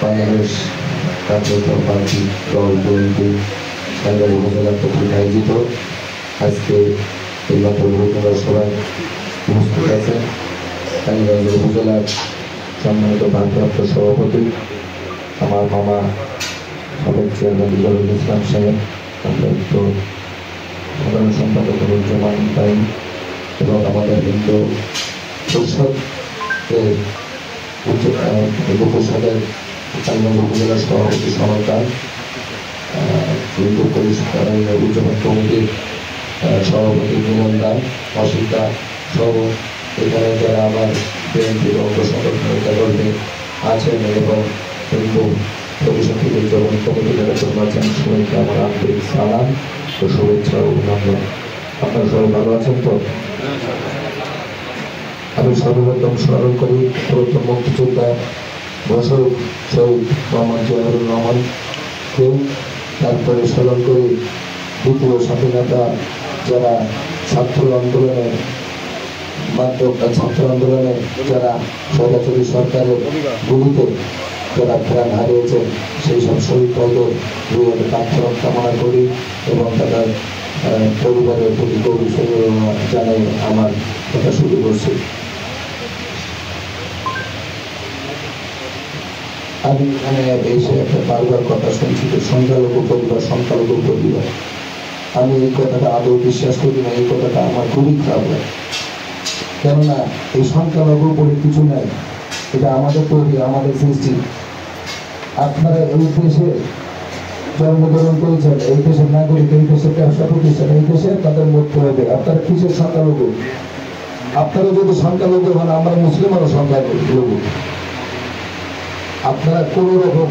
বাংলাদেশ জাতীয়তা পার্টি দল বিএনপি টাঙ্গাইল উপজেলা কর্তৃক আয়োজিত আজকে এই মাত্র উপজেলা সভায় উপস্থিত আছেন টাঙ্গাইল উপজেলার সম্মানিত ভারপ্রাপ্ত সভাপতি আমার মামা সাবেক চেয়ারম্যান ইজারুল ইসলাম সাহেব, ভারপ্রাপ্ত সাধারণ সম্পাদক রুজ্জামান তাইম এবং আমাদের হিন্দু পরিষদের উপসাদের টাঙ্গাইল উপজেলার সভাপতি সরকার, হিন্দু পরিষদ উদযাপন কমিটির সভাপতি মিলনদা অসিতা সহ এখানে যারা আমার বিএনপির অঙ্গ সংগঠনের কর্মী আছেন এবং হিন্দু পরিষদ উদযাপন কমিটি যারা আছেন সবাইকে আমার আন্তরিক সালাম ও শুভেচ্ছা ও অভিনন্দন। আপনারা সবাই ভালো আছেন তো? আমি সর্বপ্রথম স্মরণ করি প্রথম মুক্তিযোদ্ধা ঘোষক শহীদ মোহাম্মদ জিয়াউর রহমানকে, তারপরে স্মরণ করি দ্বিতীয় স্বাধীনতা যারা ছাত্র আন্দোলনে যারা স্বৈরাচারী সরকারের গুলিতে যারা প্রাণ হারিয়েছেন সেই সব শহীদ ভাইদের প্রার্থনা কামনা করি এবং তাদের পরিবারের প্রতি গভীর সমবেদনা জানাই আমার কথা শুরু করছি। আমি এখানে এসে একটা বারবার কথা শুনছি যে সংখ্যালঘু পরিবার। আমি এই কথাটা আদৌ বিশ্বাস করি না, এই কথাটা আমার খুবই খারাপ লাগে। কেননা এই সংখ্যালঘু বলে কিছু নাই, এটা আমাদের তৈরি, আমাদের সৃষ্টি। আপনারা এই দেশে জন্মগ্রহণ করেছেন, এই দেশের নাগরিক, এই দেশের ব্যবসা প্রতিষ্ঠান, এই দেশে তাদের মধ্যে হবে। আপনারা কিসের সংখ্যালঘু? আপনারা যদি সংখ্যালঘু হন, আমরা মুসলিমেরও সংখ্যালঘু। আপনারা কোনো রকম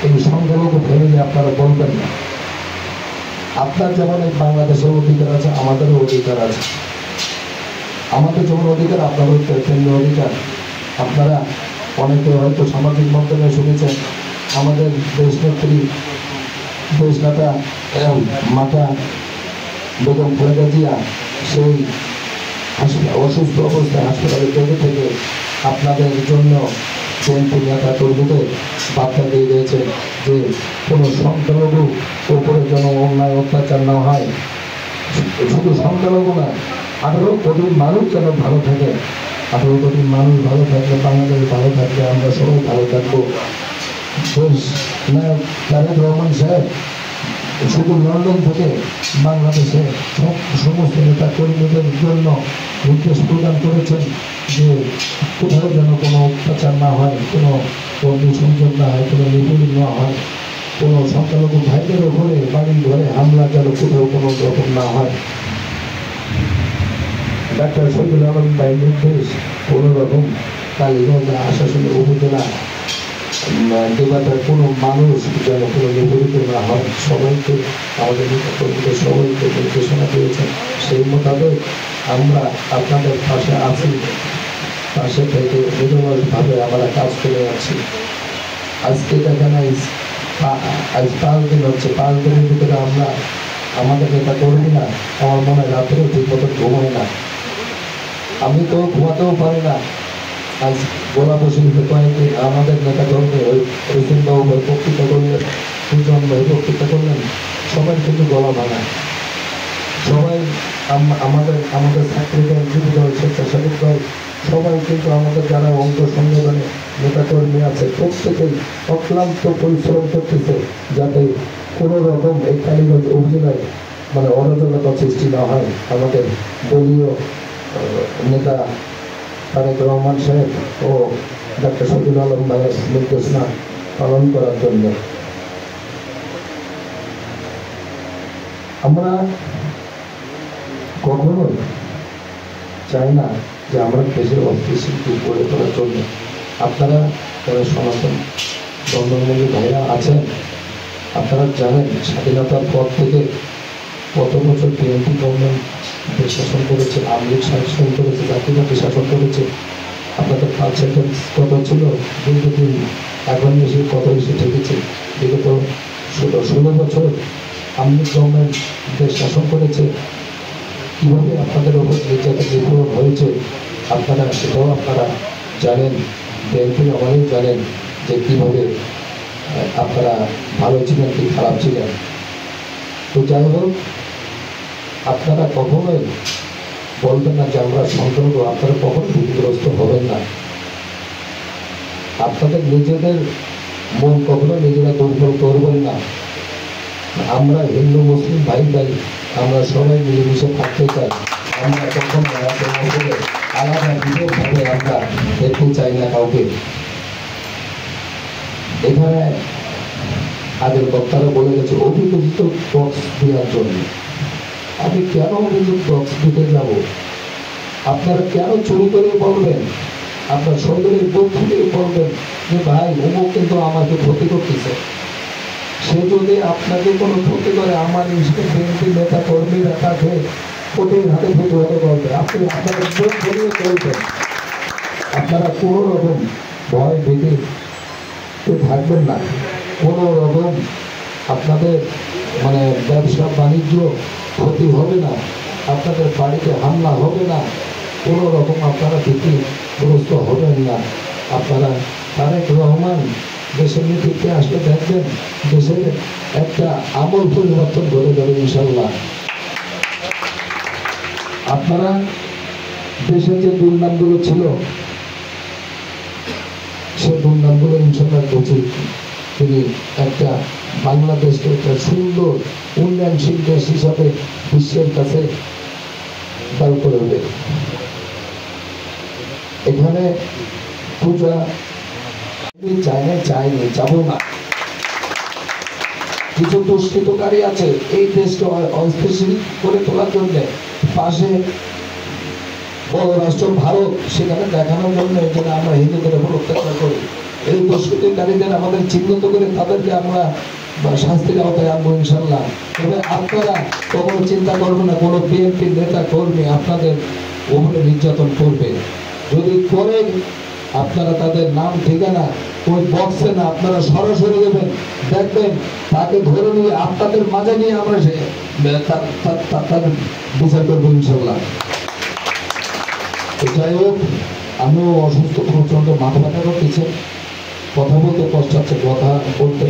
এই সংখ্যালঘু ফ্যামিলি আপনারা বলবেন না। আপনার যেমন এই বাংলাদেশের অধিকার আছে, আমাদেরও অধিকার আছে। আমাদের যেমন অধিকার, আপনারও তেমনি অধিকার। আপনারা অনেকে হয়তো সামাজিক মাধ্যমে শুনেছেন আমাদের দেশনেত্রী দেশনেতা মাতা বেগম খালেদা জিয়া সেই অসুস্থ অবস্থায় হাসপাতালে থেকে আপনাদের জন্য বিএনপি নেতা কর্মীদের বার্তা দিয়ে দিয়েছে যে কোনো সংখ্যালঘু উপরে যেন অন্যায় অত্যাচার না হয়। শুধু সংখ্যালঘু না, 18 কোটি মানুষ যেন ভালো থাকে। 18 কোটি মানুষ ভালো থাকলে, বাংলাদেশ ভালো থাকলে আমরা সবাই ভালো থাকবো। দেশ নায়ক তারেক রহমান সাহেব শুধু লন্ডন থেকে বাংলাদেশে সমস্ত নেতা কর্মীদের জন্য নির্দেশ প্রদান করেছেন যে কোথাও যেন কোনো অত্যাচার না হয়, কোনো অগ্নিসংযোগ না হয়, কোনো নিপীড়ন না হয়, কোনো সংখ্যালঘু ভাইদের ওপরে বাড়ি ঘরে হামলা যেন কোথাও কোনো রকম না হয়। ডাক্তার শহীদুল আলম ভাইয়ের নির্দেশ কোনো রকম কালীগঞ্জ আশাশুনি উপজেলা দেবাটার কোনো মানুষ যেন কোনো নিপীড়িত না হয়। সবাইকে আমাদের নেতাকর্মীদের সবাইকে নির্দেশনা দিয়েছেন। সেই মোতাবেক আমরা আপনাদের পাশে আছি, পাশে থেকে নিরলসভাবে আমরা কাজ করে যাচ্ছি। আজকে দেখেন আজ 5 দিন হচ্ছে, 5 দিনের ভিতরে আমরা আমাদের নেতা কর্মী না, আমার মনে হয় রাত্রেও ঠিক মতো ঘুমাই না। আমি তো ঘুমাতেও পারি না। আজ গোলা বসিতে কয়েকদিন আমাদের নেতা কর্মী রসিনবাবু ভাই বক্তৃতা করলেন, সুজন ভাই বক্তৃতা করলেন, সবাই কিন্তু গলা ভাঙা। সবাই আমাদের ছাত্রীদের যুবদল স্বেচ্ছাসেবক দল সবাই কিন্তু আমাদের যারা অঙ্গ সংগঠনে নেতাকর্মী আছে প্রত্যেকেই অক্লান্ত পরিশ্রম করতেছে যাতে কোনো রকম এই কালীগঞ্জ উপজেলায় মানে অরাজকতা সৃষ্টি না হয়। আমাদের দলীয় নেতা তারেক রহমান সাহেব ও ডাক্তার শহীদুল আলম ভাইয়ের নির্দেশনা পালন করার জন্য আমরা কখনোই চাই না যে আমরা দেশের অস্থিতিশীল গড়ে তোলার জন্য আপনারা যারা সনাতন ধর্মাবলম্বী ভাইরা আছেন, আপনারা জানেন স্বাধীনতার পর থেকে কত বছর বিএনপি গভর্নমেন্ট দেশ শাসন করেছে, আওয়ামী লীগ শাসন করেছে, জাতীয়বাদী শাসন করেছে। আপনাদের পার্সেন্টেজ কত ছিল দীর্ঘদিন, এখন এসে কত এসে ঠেকেছে। বিগত 16 বছর আওয়ামী লীগ গভর্নমেন্ট দেশ শাসন করেছে। কীভাবে আপনাদের ওপর নির্যাতন নিপীড়ন হয়েছে আপনারা সেটাও আপনারা জানেন, বিএনপির আমলেও জানেন যে কীভাবে আপনারা ভালো ছিলেন কি খারাপ ছিলেন। তো যাই হোক, আপনারা কখনোই বলবেন না যে আমরা সন্ত্রাস, আপনারা কখনো ভীতিগ্রস্ত হবেন না। আপনাদের নিজেদের মন কখনো নিজেরা দুর্বল করবেন না। আমরা হিন্দু মুসলিম ভাই ভাই, আমরা সবাই মিলেমিশে থাকতে চাই। আমরা কখনো আলাদা বিভেদভাবে আমরা দেখতে চাই না কাউকে। এখানে আগের বক্তারা বলে গেছে অভিযোজিত বক্স দেওয়ার জন্য। আমি কেন অভিযোগ বক্স দিতে যাব? আপনারা কেন চুরি করে বলবেন? আপনার শরীরের বুক থেকে বলবেন যে ভাই অমুক কিন্তু আমাকে ক্ষতি করতেছে। সে যদি আপনাকে কোনো ক্ষতি করে, আমার বিএনপি নেতা কর্মীরা তাকে কোটির হাতে প্রতিহত করবে। আপনি আপনারা বুক ধরিয়ে চলবেন। আপনারা কোনো রকম ভয় ভীতিতে থাকবেন না। কোনো রকম আপনাদের ব্যবসা বাণিজ্য ক্ষতি হবে না, আপনাদের বাড়িতে হামলা হবে না, কোনো রকম আপনারা ভীতিগ্রস্ত হবেন না। আপনারা তারেক রহমান দেশের নেতৃত্বে আসলে দেখবেন দেশের একটা আমল পরিবর্তন করে যাবে ইনশাল্লাহ। আপনারা দেশের যে দুর্নামগুলো ছিল সে দুর্নামগুলো ইনশাল্লাহ উচিত তিনি একটা বাংলাদেশকে একটা সুন্দর উন্নয়নশীল দেশ হিসাবে বিশ্বের কাছে দাঁড় করে উঠবে। এখানে পূজা চাইনি যাবো না। কিছু দুষ্কৃতকারী আছে এই দেশকে অস্থিতিশীল করে তোলার জন্য, পাশে বড় রাষ্ট্র ভারত সেখানে দেখানোর জন্য যে আমরা হিন্দুদের উপর অত্যাচার করি। এই দুষ্কৃতিকারীদের আমাদের চিহ্নিত করে তাদেরকে আমরা শাস্তির আওতায় আনবো ইনশাল্লাহ। তবে আপনারা কখনো চিন্তা করবেন না কোনো বিএনপি নেতা কর্মী আপনাদের উপরে নির্যাতন করবে। যদি করে আপনারা তাদের নাম ঠিকানা ওই বক্সে না, আপনারা সরাসরি দেবেন, দেখবেন তাকে ধরে নিয়ে আপনাদের মাঝে নিয়ে আমরা তার বিচার করবো ইনশাল্লাহ। যাই হোক, আমিও অসুস্থ, প্রচন্ড মাথা ব্যথা করতেছে, কথা বলতে কষ্ট হচ্ছে, কথা বলতে